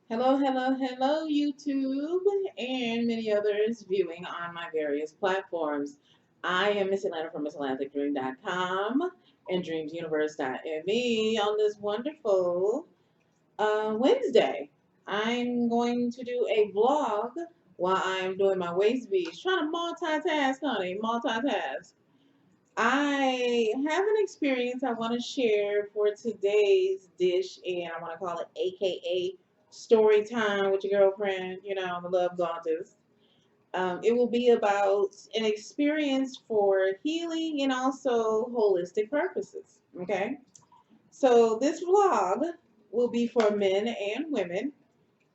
Hello, hello, hello, YouTube, and many others viewing on my various platforms. I am Miss Atlanta from Ms.Atlanta Thick Dream.com and dreamsuniverse.me on this wonderful Wednesday. I'm going to do a vlog while I'm doing my waist beads. Trying to multitask, honey, multitask. I have an experience I want to share for today's dish, and I want to call it AKA story time with your girlfriend, the Love Goddess. It will be about an experience for healing and also holistic purposes. Okay, so this vlog will be for men and women,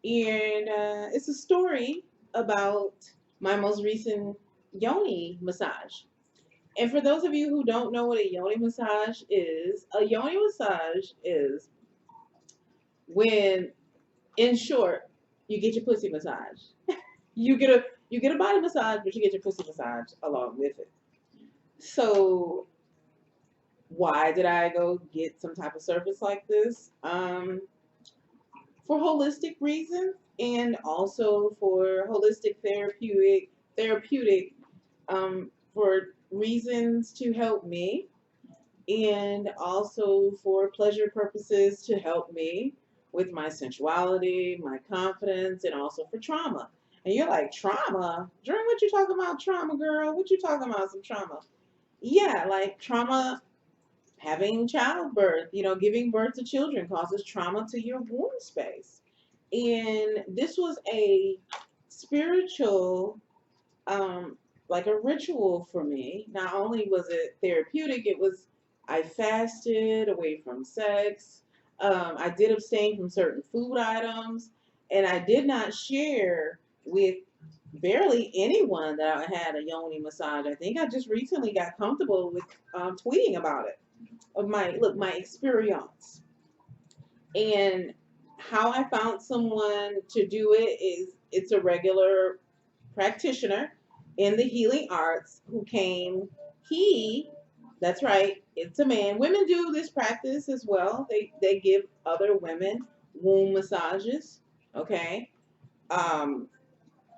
and it's a story about my most recent Yoni massage. And for those of you who don't know what a yoni massage is when, in short, you get your pussy massage. You get a body massage, but you get your pussy massage along with it. So why did I go get some type of service like this? For holistic reasons and also for holistic therapeutic for reasons to help me and also for pleasure purposes to help me with my sensuality, my confidence, and also for trauma. And you're like, trauma? Dream, what you talking about trauma, girl? What you talking about some trauma? Yeah, like trauma, having childbirth, giving birth to children causes trauma to your womb space. And this was a spiritual, um, like a ritual for me. Not only was it therapeutic, I fasted away from sex. I did abstain from certain food items, and I did not share with barely anyone that I had a yoni massage. I think I just recently got comfortable with tweeting about it of my experience and how I found someone to do it is it's a regular practitioner in the healing arts who came. He, that's right, it's a man. Women do this practice as well. They give other women womb massages. Okay. Um,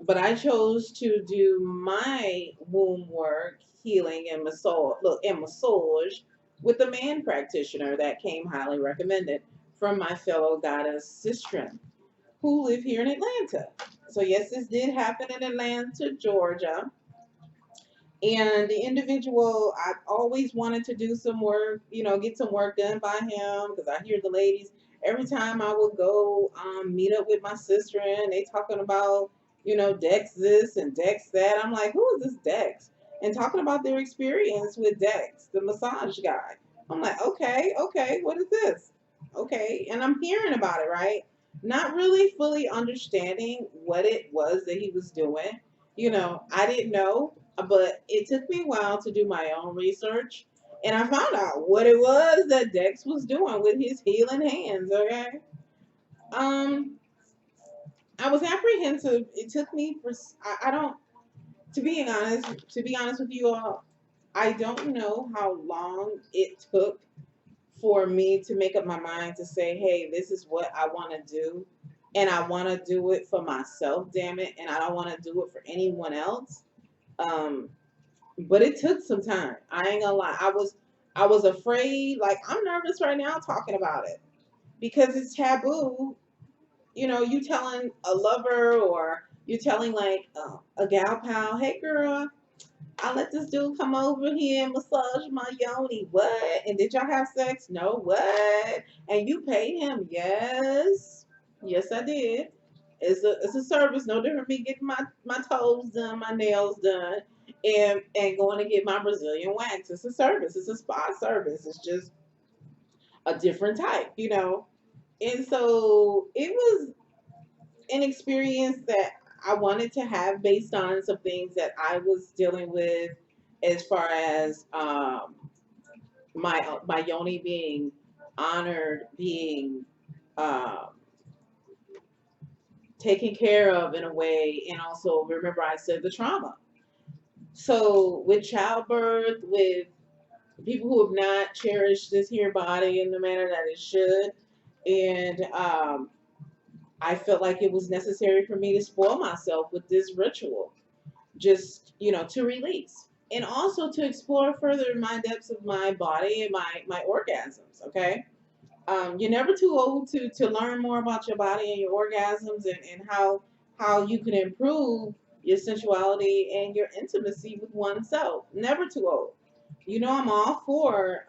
but I chose to do my womb work, healing and massage with a man practitioner that came highly recommended from my fellow goddess sister who live here in Atlanta. So yes, this did happen in Atlanta, Georgia. And the individual, I've always wanted to do some work, get some work done by him because I hear the ladies every time I would go meet up with my sister and they talking about, Dex this and Dex that. I'm like, who is this Dex? And talking about their experience with Dex, the massage guy. I'm like, okay, okay, what is this? Okay, and I'm hearing about it, right? Not really fully understanding what it was that he was doing. I didn't know, but it took me a while to do my own research, and I found out what it was that Dex was doing with his healing hands. Okay, um, I was apprehensive. It took me for I don't to be honest with you all, I don't know how long it took for me to make up my mind to say, hey, this is what I want to do, and I want to do it for myself. Damn it, and I don't want to do it for anyone else. Um, but it took some time. I ain't gonna lie. I was afraid. Like I'm nervous right now talking about it because it's taboo. You telling a lover or you telling like a gal pal, hey girl, I let this dude come over here and massage my yoni. What? And did y'all have sex? No. What? And you paid him? Yes. Yes, I did. It's a service, no different from me getting my toes done, my nails done, and going to get my Brazilian wax. It's a service. It's a spa service. It's just a different type. And so it was an experience that I wanted to have based on some things that I was dealing with as far as my yoni being honored, being um, taken care of in a way, and also remember I said the trauma. So with childbirth, with people who have not cherished this here body in the manner that it should, and I felt like it was necessary for me to spoil myself with this ritual, just, to release. And also to explore further my depths of my body and my orgasms, okay? You're never too old to learn more about your body and your orgasms, and how you can improve your sensuality and your intimacy with oneself. Never too old. I'm all for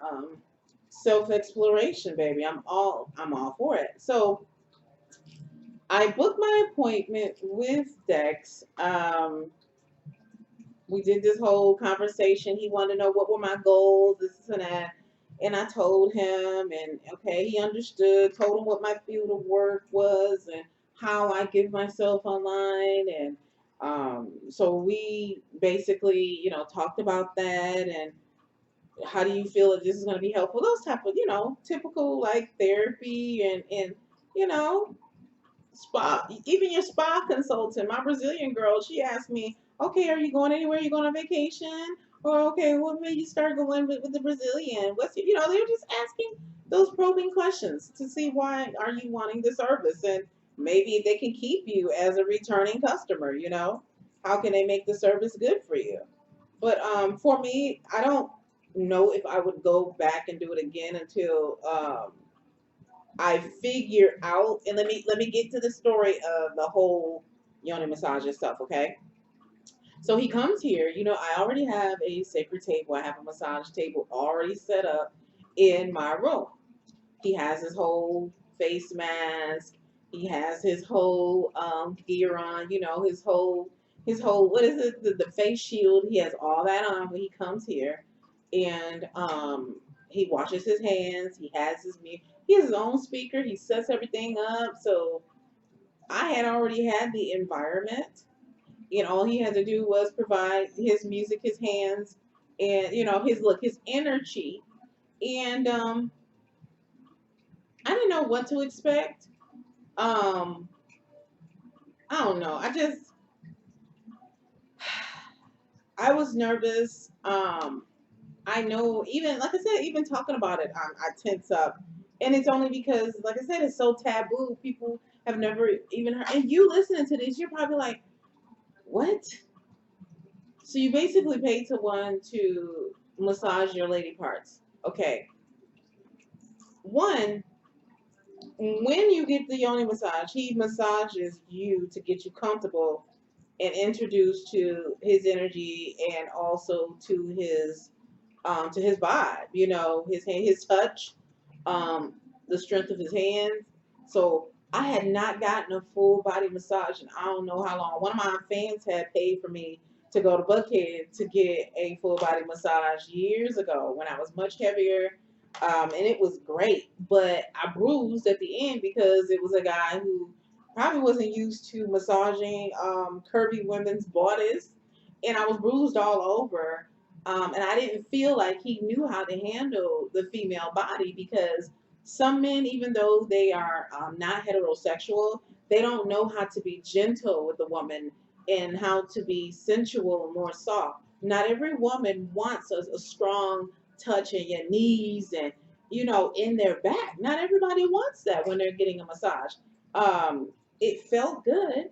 self exploration, baby. I'm all for it. So I booked my appointment with Dex. We did this whole conversation. He wanted to know what were my goals, this and that. And I told him, and okay, he understood, told him what my field of work was and how I give myself online. And so we basically, talked about that, and how do you feel that this is going to be helpful? Those type of, typical like therapy, and, you know, spa, even your spa consultant, my Brazilian girl, she asked me, okay, are you going anywhere? You going on vacation? Or okay, what made you start going with the Brazilian? What's your, they're just asking those probing questions to see why are you wanting the service, and maybe they can keep you as a returning customer. How can they make the service good for you? But for me, I don't know if I would go back and do it again until I figure out, and let me get to the story of the whole Yoni massage stuff, okay? So he comes here, I already have a sacred table. I have a massage table already set up in my room. He has his whole face mask. He has his whole gear on, his whole what is it? The face shield. He has all that on when he comes here, and he washes his hands. He has his mute. He has his own speaker. He sets everything up. So I had already had the environment, and all he had to do was provide his music, his hands, and his look, his energy, and I didn't know what to expect. Um, I don't know. I was nervous. I know, even like I said, even talking about it, I tense up, and it's only because, like I said, it's so taboo. People have never even heard, and you listening to this, you're probably like, "What?" So you basically pay to one to massage your lady parts. Okay, one, when you get the yoni massage, he massages you to get you comfortable and introduced to his energy, and also to his vibe, his hand, his touch, um, the strength of his hands. So I had not gotten a full body massage in I don't know how long. One of my fans had paid for me to go to Buckhead to get a full body massage years ago when I was much heavier. And it was great, but I bruised at the end because it was a guy who probably wasn't used to massaging curvy women's bodies, and I was bruised all over. And I didn't feel like he knew how to handle the female body, because some men, even though they are not heterosexual, they don't know how to be gentle with a woman and how to be sensual and more soft. Not every woman wants a strong touch in your knees and in their back. Not everybody wants that when they're getting a massage. It felt good,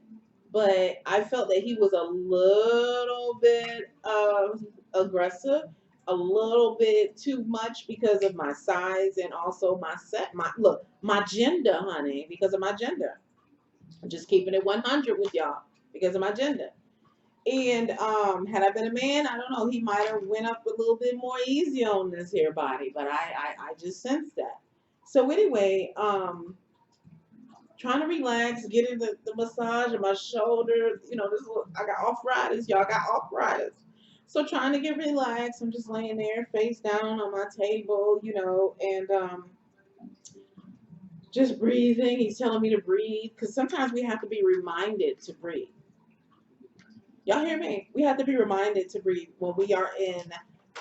but I felt that he was a little bit aggressive, a little bit too much because of my size, and also my gender, honey, because of my gender. I'm just keeping it 100 with y'all because of my gender. And had I been a man, I don't know, he might have went up a little bit more easy on this here body, but I just sensed that. So anyway, trying to relax, getting the massage of my shoulder. I got arthritis, y'all got arthritis. So trying to get relaxed, I'm just laying there face down on my table, and just breathing. He's telling me to breathe, because sometimes we have to be reminded to breathe. Y'all hear me? We have to be reminded to breathe when we are in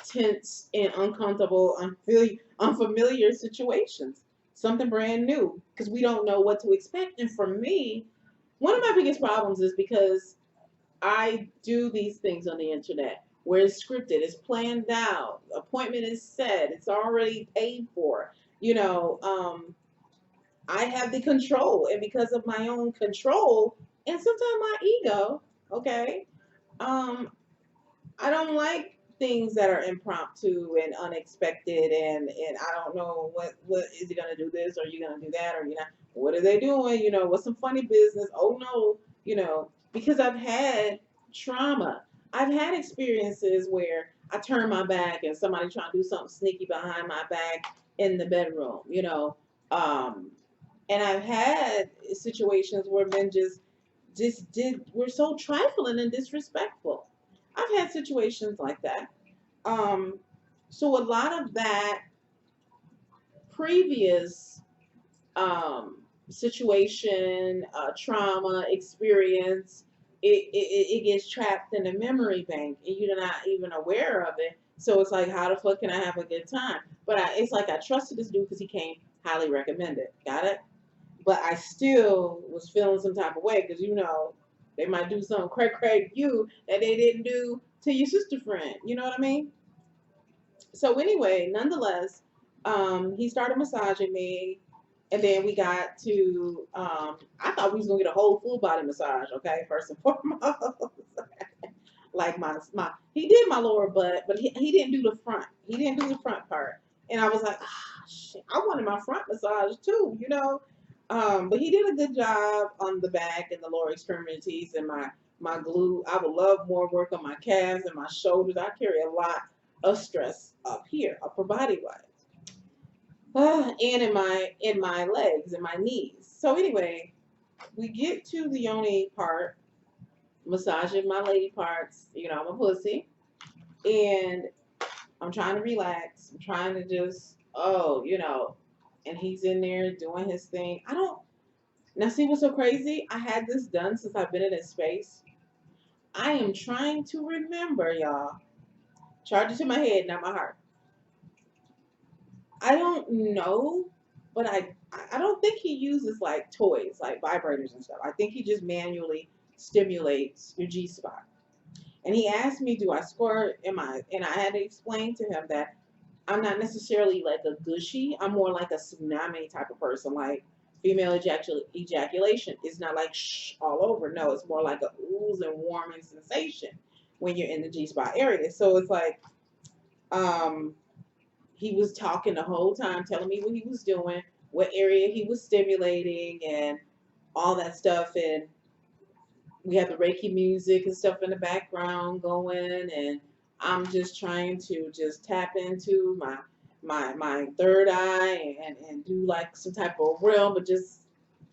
tense and uncomfortable, unfamiliar situations. Something brand new, because we don't know what to expect. And for me, one of my biggest problems is because I do these things on the internet where it's scripted, it's planned out, appointment is set, it's already paid for. I have the control, and because of my own control and sometimes my ego, okay, um, I don't like things that are impromptu and unexpected, and I don't know what is he gonna do this, or you gonna do that, or you know what are they doing? You know, what's some funny business? Oh no, you know, because I've had trauma. I've had experiences where I turn my back and somebody trying to do something sneaky behind my back in the bedroom. Um, and I've had situations where men just did were so trifling and disrespectful. I've had situations like that. Um, so a lot of that previous situation, trauma, experience, it gets trapped in a memory bank, and you're not even aware of it. So it's like, how the fuck can I have a good time? But it's like I trusted this dude because he came highly recommended. Got it? But I still was feeling some type of way because they might do something crack you that they didn't do to your sister friend. You know what I mean? So anyway, nonetheless, he started massaging me, and then we got to. I thought we was gonna get a whole full body massage. Okay, first and foremost, like he did my lower butt, but he didn't do the front. He didn't do the front part, and I was like, ah, shit, I wanted my front massage too, you know. But he did a good job on the back and the lower extremities and my glute. I would love more work on my calves and my shoulders. I carry a lot of stress up here, upper body wise, and in my legs and my knees. So anyway, we get to the yoni part, massaging my lady parts. I'm a pussy, and I'm trying to relax. I'm trying to just, and he's in there doing his thing. I don't, now see what's so crazy? I had this done since I've been in this space. I am trying to remember, y'all. Charge it to my head, not my heart. I don't know, but I don't think he uses like toys, like vibrators and stuff. I think he just manually stimulates your G spot. And he asked me, do I squirt? And I had to explain to him that I'm not necessarily like a gushy. I'm more like a tsunami type of person. Like female ejaculation is not like shh all over. No, it's more like a ooze and warming sensation when you're in the G spot area. So it's like, um, he was talking the whole time, telling me what he was doing, what area he was stimulating, and all that stuff. And we have the Reiki music and stuff in the background going, and I'm just trying to just tap into my third eye and do like some type of realm, but just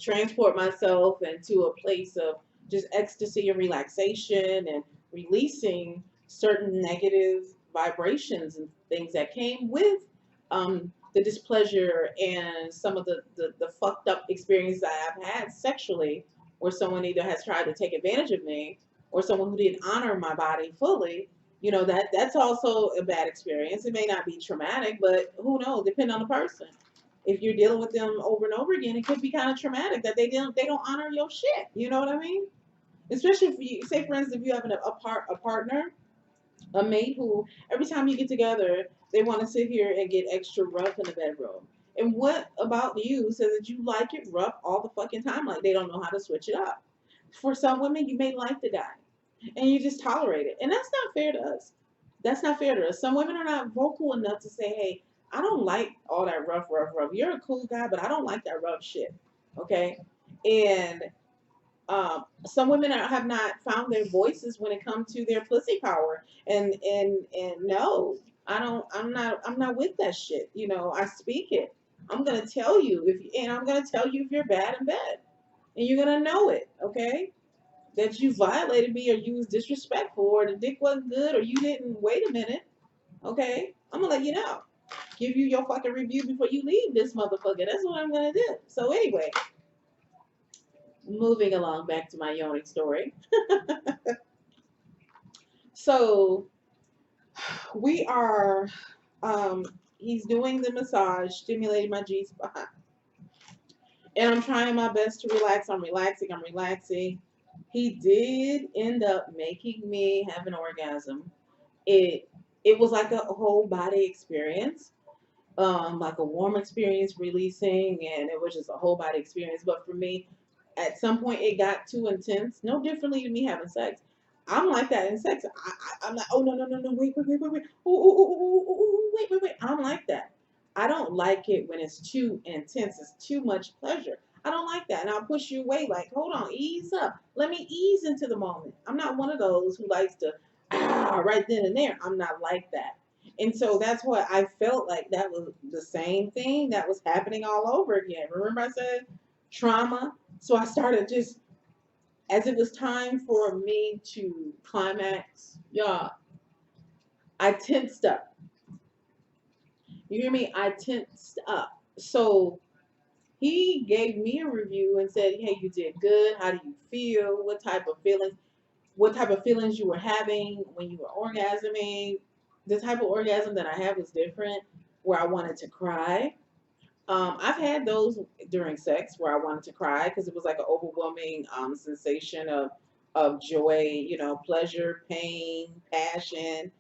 transport myself into a place of just ecstasy and relaxation and releasing certain negative vibrations and things that came with the displeasure and some of the fucked up experiences that I've had sexually, where someone either has tried to take advantage of me or someone who didn't honor my body fully. That's also a bad experience. It may not be traumatic, but who knows? Depending on the person. If you're dealing with them over and over again, it could be kind of traumatic that they don't honor your shit. You know what I mean? Especially if you say, for instance, if you have a partner, a mate who every time you get together, they want to sit here and get extra rough in the bedroom. And what about you says that you like it rough all the fucking time? Like they don't know how to switch it up. For some women, you may like the guy and you just tolerate it. And that's not fair to us. That's not fair to us. Some women are not vocal enough to say, hey, I don't like all that rough, rough, rough. You're a cool guy, but I don't like that rough shit. Okay? And some women have not found their voices when it comes to their pussy power, and no, I'm not with that shit. I speak it. I'm gonna tell you and I'm gonna tell you if you're bad in bed, and you're gonna know it. Okay, that you violated me, or you was disrespectful, or the dick wasn't good, or you didn't wait a minute. Okay, I'm gonna let you know. Give you your fucking review before you leave this motherfucker. That's what I'm gonna do. So anyway, moving along back to my yoni story. So we are, he's doing the massage, stimulating my G spot, and I'm trying my best to relax. I'm relaxing. I'm relaxing. He did end up making me have an orgasm. It it was like a whole body experience. like a warm experience releasing, and it was just a whole body experience. But for me, at some point, it got too intense. No differently to me having sex. I'm like that in sex. I'm like, oh no no no no, wait, ooh, ooh, ooh, ooh, ooh, ooh, wait. I'm like that. I don't like it when it's too intense. It's too much pleasure. I don't like that, and I'll push you away. Like, hold on, ease up. Let me ease into the moment. I'm not one of those who likes to right then and there. I'm not like that. And so that's what I felt like that was the same thing that was happening all over again. Remember I said trauma? So I started just, as it was time for me to climax, y'all, I tensed up. You hear me? I tensed up. So he gave me a review and said, hey, you did good. How do you feel? What type of feelings you were having when you were orgasming? The type of orgasm that I had was different, where I wanted to cry. I've had those during sex where I wanted to cry because it was like an overwhelming sensation of joy, pleasure, pain, passion,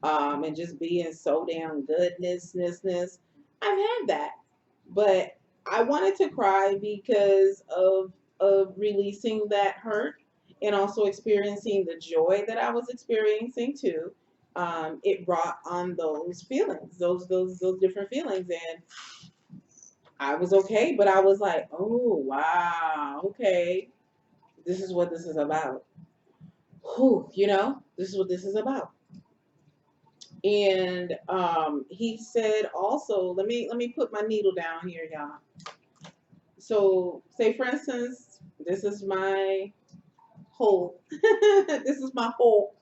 and just being so damn goodness. I've had that, but I wanted to cry because of releasing that hurt and also experiencing the joy that I was experiencing too. It brought on those feelings, those different feelings, and I was okay, but I was like, oh wow, okay, this is what this is about. Whew, this is what this is about. And he said also, let me put my needle down here, y'all. So say for instance, this is my hole. This is my hole.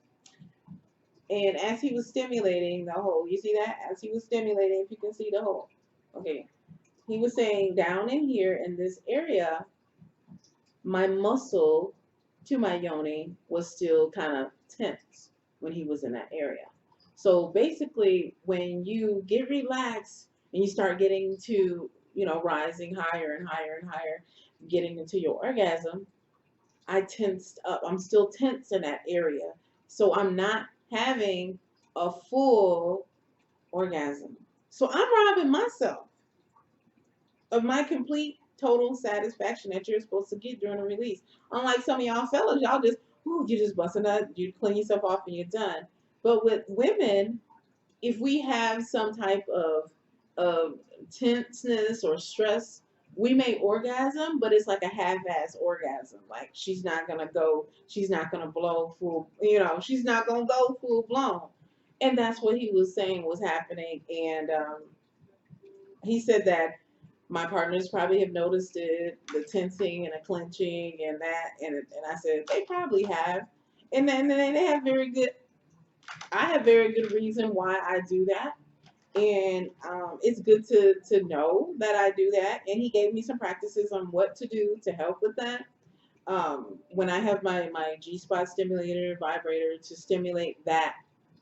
And as he was stimulating the hole, you see that? As he was stimulating, if you can see the hole. Okay. He was saying down in here in this area, my muscle to my yoni was still kind of tense when he was in that area. So basically, when you get relaxed and you start getting to, rising higher and higher and higher, getting into your orgasm, I tensed up. I'm still tense in that area. So I'm not having a full orgasm. So I'm robbing myself of my complete total satisfaction that you're supposed to get during a release. Unlike some of y'all fellas, y'all just, ooh, you just busting up, you clean yourself off and you're done. But with women, if we have some type of tenseness or stress, we may orgasm, but it's like a half-ass orgasm. Like she's not gonna blow full, she's not gonna go full blown. And that's what he was saying was happening. And he said that my partners probably have noticed it, the tensing and the clenching and that, and I said they probably have, and then they have very good. I have very good reason why I do that, and it's good to know that I do that. And he gave me some practices on what to do to help with that. When I have my Gspot stimulator vibrator to stimulate that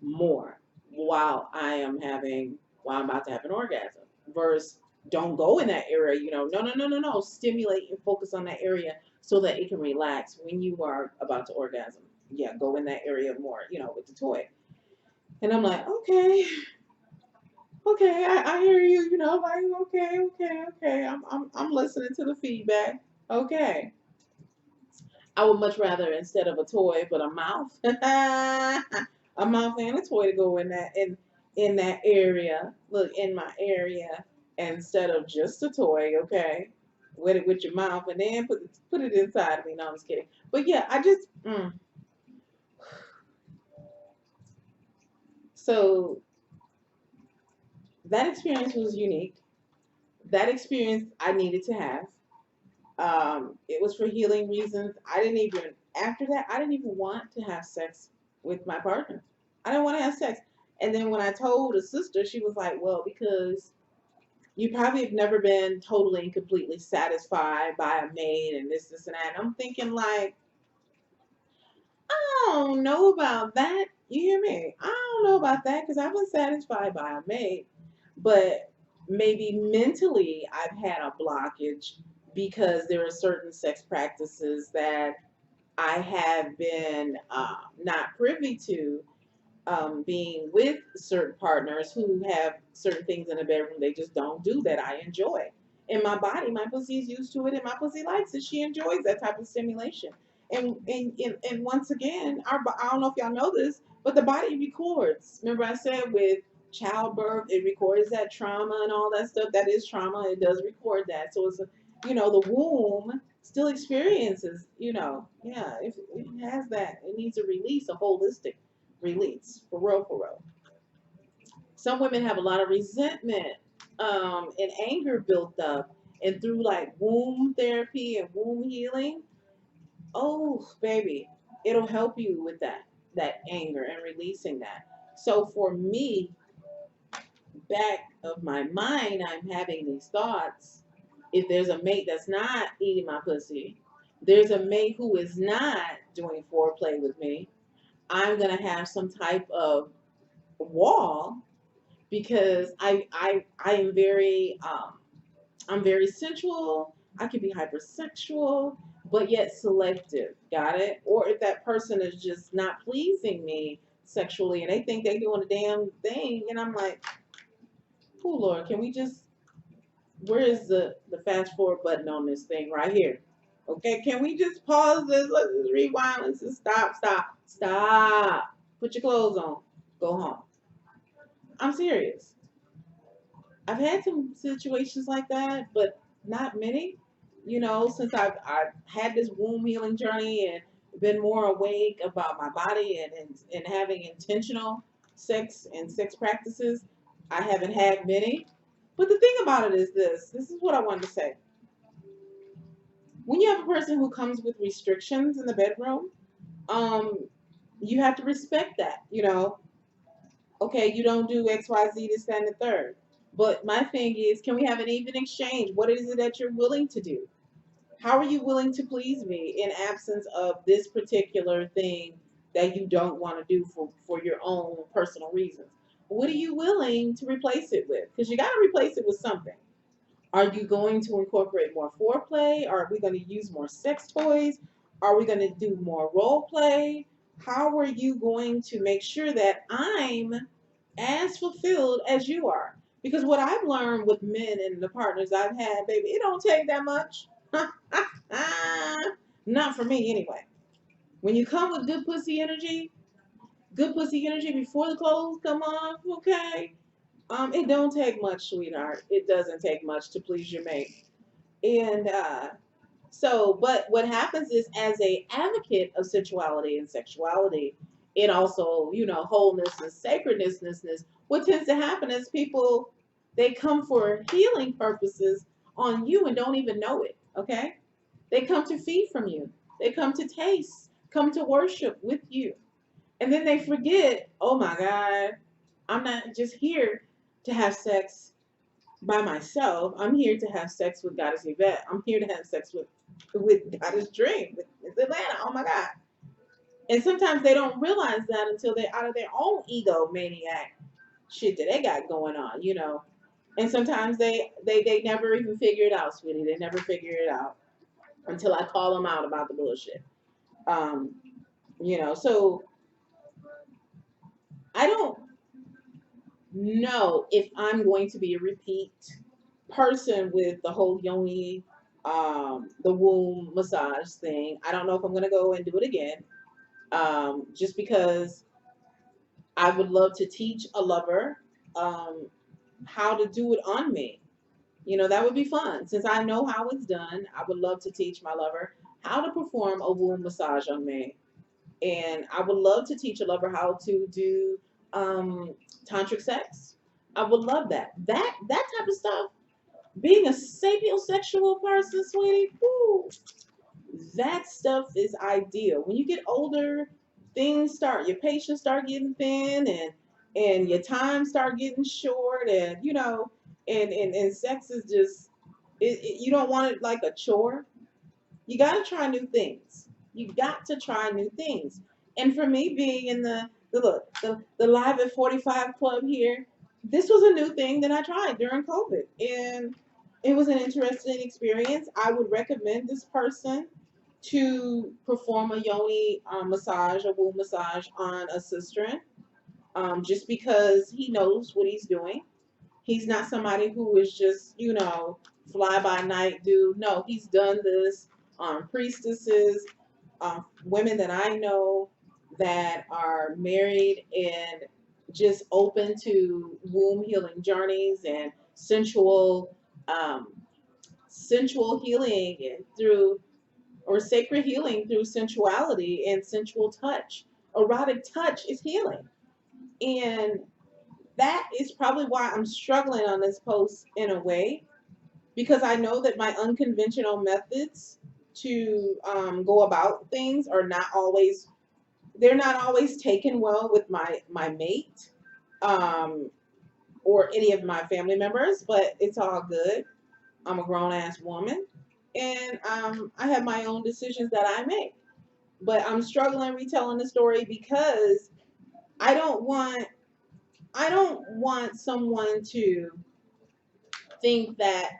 more while I'm about to have an orgasm, versus don't go in that area. No. Stimulate and focus on that area so that it can relax when you are about to orgasm. Yeah, go in that area more. With the toy. And I'm like, okay, I hear you. Like okay. I'm listening to the feedback. Okay. I would much rather instead of a toy, but a mouth, a mouth and a toy to go in that area. Look in my area instead of just a toy. Okay, with it with your mouth and then put it inside of me. No, I'm just kidding. But yeah, I just so that experience was unique. That experience I needed to have. It was for healing reasons. After that, I didn't even want to have sex with my partner. I didn't want to have sex. And then when I told a sister, she was like, well, because you probably have never been totally and completely satisfied by a maid and this, and that. And I'm thinking, like, I don't know about that. You hear me? I don't know about that because I've been satisfied by a maid. But maybe mentally, I've had a blockage because there are certain sex practices that I have been not privy to. being with certain partners who have certain things in the bedroom they just don't do that I enjoy. And my body, my pussy is used to it, and my pussy likes it. She enjoys that type of stimulation. And once again, I don't know if y'all know this, but the body records. Remember I said with childbirth, it records that trauma and all that stuff. That is trauma. It does record that. So it's a, the womb still experiences, yeah, it has that. It needs a release, a holistic release, for real, for real. Some women have a lot of resentment and anger built up, and through like womb therapy and womb healing, oh baby, it'll help you with that anger and releasing that. So for me, back of my mind, I'm having these thoughts. If there's a mate that's not eating my pussy, there's a mate who is not doing foreplay with me, I'm gonna have some type of wall, because I am very I'm very sensual. I can be hypersexual, but yet selective. Got it? Or if that person is just not pleasing me sexually and they think they're doing a damn thing, and I'm like, oh Lord, can we just, where is the fast forward button on this thing right here? Okay, can we just pause this? Let's just rewind. Let's just stop. Put your clothes on. Go home. I'm serious. I've had some situations like that, but not many. Since I've had this womb healing journey and been more awake about my body and having intentional sex and sex practices, I haven't had many. But the thing about it is this. This is what I wanted to say. When you have a person who comes with restrictions in the bedroom, um, you have to respect that. Okay, you don't do X, Y, Z, this, that, and the third. But my thing is, can we have an even exchange? What is it that you're willing to do? How are you willing to please me in absence of this particular thing that you don't want to do for your own personal reasons? What are you willing to replace it with? Because you got to replace it with something. Are you going to incorporate more foreplay? Are we going to use more sex toys? Are we going to do more role play? How are you going to make sure that I'm as fulfilled as you are? Because what I've learned with men and the partners I've had, baby, it don't take that much. Not for me anyway. When you come with good pussy energy before the clothes come off, okay? It don't take much, sweetheart. It doesn't take much to please your mate. And but what happens is, as a advocate of sensuality and sexuality, and also, wholeness and sacredness, what tends to happen is people, they come for healing purposes on you and don't even know it. Okay, they come to feed from you. They come to taste, come to worship with you, and then they forget. Oh my God, I'm not just here to have sex by myself. I'm here to have sex with Goddess Yvette. I'm here to have sex with Goddess Dream, with Ms.Atlanta. Oh my God. And sometimes they don't realize that until they're out of their own ego maniac shit that they got going on. And sometimes they never even figure it out, sweetie. They never figure it out until I call them out about the bullshit. Um, so I don't know if I'm going to be a repeat person with the whole Yoni, the womb massage thing. I don't know if I'm gonna go and do it again. Just because I would love to teach a lover how to do it on me. That would be fun. Since I know how it's done, I would love to teach my lover how to perform a womb massage on me. And I would love to teach a lover how to do tantric sex. I would love that. That type of stuff. Being a sapiosexual person, sweetie, whoo, that stuff is ideal. When you get older, your patience start getting thin, and your time start getting short, and and sex is just, you don't want it like a chore. You got to try new things. You got to try new things. And for me, being in the Live at 45 club here, this was a new thing that I tried during COVID, and it was an interesting experience. I would recommend this person to perform a Yoni massage, a womb massage on a sister. just because he knows what he's doing. He's not somebody who is just, fly by night dude. No, he's done this on priestesses, women that I know that are married and just open to womb healing journeys and um, sensual healing and through or sacred healing through sensuality and sensual touch. Erotic touch is healing. And that is probably why I'm struggling on this post in a way, because I know that my unconventional methods to go about things are not always, they're not always taken well with my mate, um, or any of my family members, but it's all good. I'm a grown ass woman, and I have my own decisions that I make. But I'm struggling retelling the story because I don't want I don't want someone to think that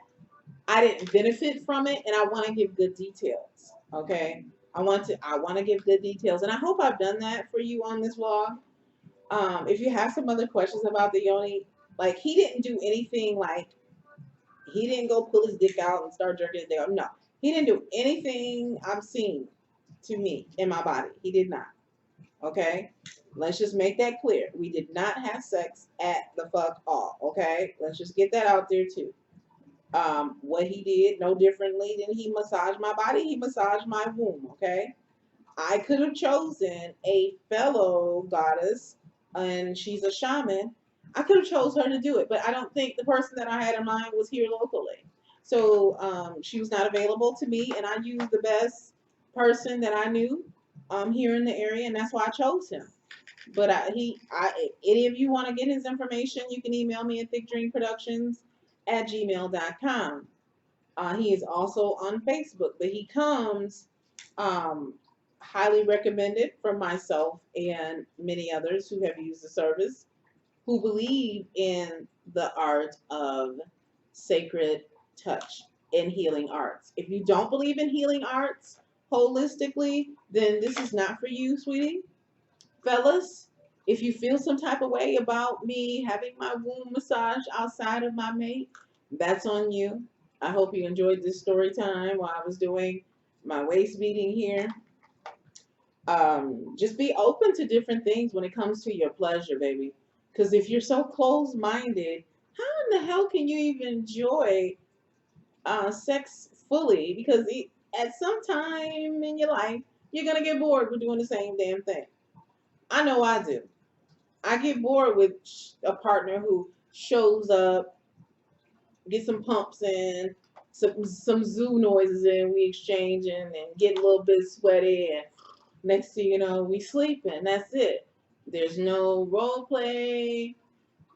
I didn't benefit from it, and I want to give good details. Okay, I want to give good details, and I hope I've done that for you on this vlog. If you have some other questions about the Yoni, like he didn't do anything, like he didn't go pull his dick out and start jerking his dick out. No, he didn't do anything obscene to me in my body. He did not. Okay, let's just make that clear. We did not have sex at the fuck all. Okay, let's just get that out there too. What he did no differently than he massaged my body, he massaged my womb. Okay, I could have chosen a fellow goddess, and she's a shaman. I could have chose her to do it, but I don't think the person that I had in mind was here locally. So she was not available to me, and I used the best person that I knew here in the area, and that's why I chose him. But any of you want to get his information, you can email me at thickdreamproductions@gmail.com. He is also on Facebook, but he comes um, highly recommended from myself and many others who have used the service, who believe in the art of sacred touch and healing arts. If you don't believe in healing arts holistically, then this is not for you, sweetie. Fellas, if you feel some type of way about me having my womb massage outside of my mate, that's on you. I hope you enjoyed this story time while I was doing my waist beating here. Just be open to different things when it comes to your pleasure, baby. Because if you're so closed-minded, how in the hell can you even enjoy sex fully? Because at some time in your life, you're going to get bored with doing the same damn thing. I know I do. I get bored with a partner who shows up, get some pumps in, some zoo noises in, we exchanging and get a little bit sweaty, and next thing you know, we sleeping. That's it. There's no role play.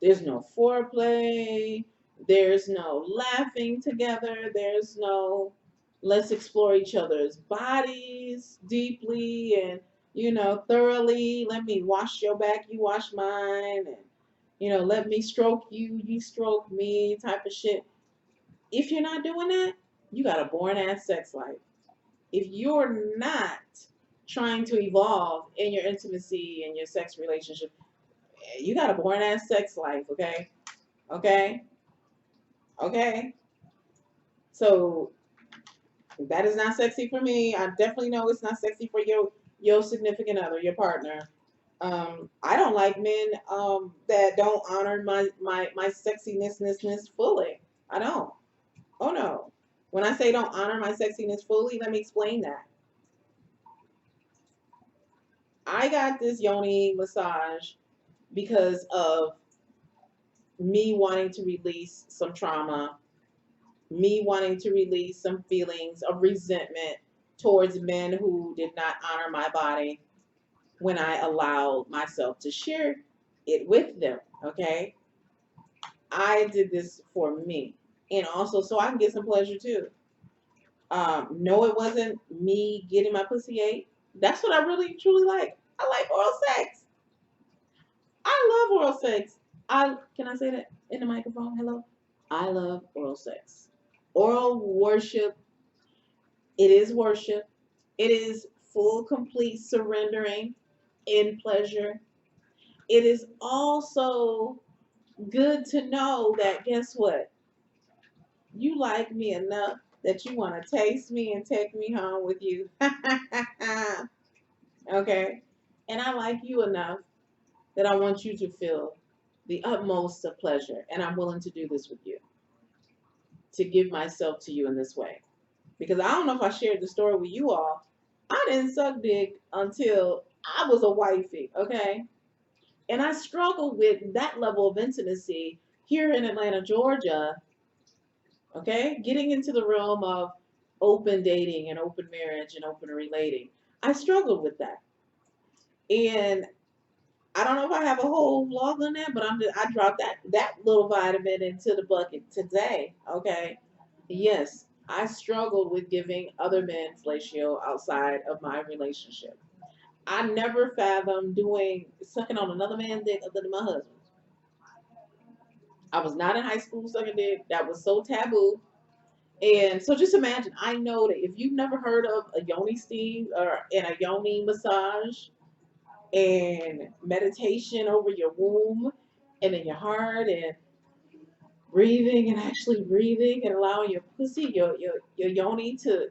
There's no foreplay. There's no laughing together. There's no let's explore each other's bodies deeply and thoroughly. Let me wash your back, you wash mine, and let me stroke you, you stroke me, type of shit. If you're not doing that, you got a boring ass sex life. If you're not trying to evolve in your intimacy and your sex relationship, you got a boring ass sex life, okay? Okay? Okay? So that is not sexy for me. I definitely know it's not sexy for your significant other, your partner. I don't like men that don't honor my sexiness fully. I don't. Oh no. When I say don't honor my sexiness fully, let me explain that. I got this Yoni massage because of me wanting to release some trauma, me wanting to release some feelings of resentment towards men who did not honor my body when I allowed myself to share it with them. Okay? I did this for me. And also so I can get some pleasure too. No, it wasn't me getting my pussy ate. That's what I really truly like. I like oral sex. I love oral sex. Can I say that in the microphone? Hello? I love oral sex. Oral worship. It is worship. It is full, complete surrendering in pleasure. it is also good to know that guess what? You like me enough that you want to taste me and take me home with you. Okay? And I like you enough that I want you to feel the utmost of pleasure. And I'm willing to do this with you, to give myself to you in this way. Because I don't know if I shared the story with you all. I didn't suck dick until I was a wifey, okay? And I struggled with that level of intimacy here in Atlanta, Georgia, okay? Getting into the realm of open dating and open marriage and open relating. I struggled with that. And I don't know if I have a whole vlog on that, but I dropped that little vitamin into the bucket today, okay? Yes, I struggled with giving other men fellatio outside of my relationship. I never fathomed doing sucking on another man's dick other than my husband's. I was not in high school sucking dick. That was so taboo. And so just imagine, I know that if you've never heard of a Yoni steam or and a Yoni massage and meditation over your womb and in your heart and breathing and actually breathing and allowing your pussy, your yoni to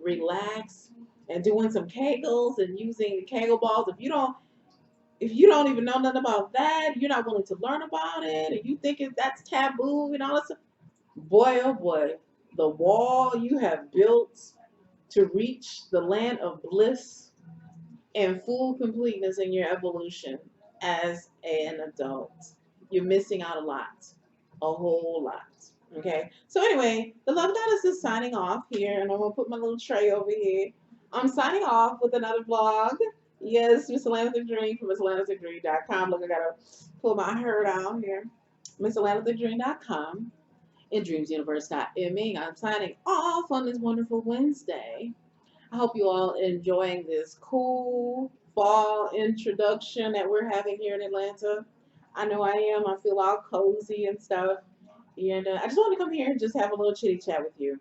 relax and doing some kegels and using the kegel balls. If you don't even know nothing about that, you're not willing to learn about it, and you think that's taboo and all that stuff, boy oh boy, the wall you have built to reach the land of bliss and full completeness in your evolution as an adult. You're missing out a lot, a whole lot. Okay. So anyway, the Love Goddess is signing off here, and I'm gonna put my little tray over here. I'm signing off with another vlog. Yes, Ms.Atlanta Thick Dream from Ms.AtlantaThickDream.com. Look, I gotta pull my herd out here. Ms.AtlantaThickDream.com and DreamsUniverse.me. I'm signing off on this wonderful Wednesday. I hope you all enjoying this cool fall introduction that we're having here in Atlanta. I know I am. I feel all cozy and stuff. And I just want to come here and just have a little chitty chat with you.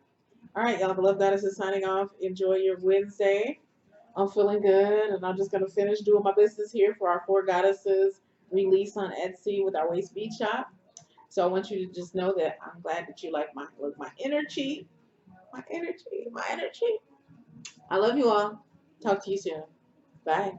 All right, y'all. The Love Goddess is signing off. Enjoy your Wednesday. I'm feeling good, and I'm just going to finish doing my business here for our Four Goddesses release on Etsy with our Waist Beat Shop. So I want you to just know that I'm glad that you like my energy, my energy, my energy. I love you all. Talk to you soon. Bye.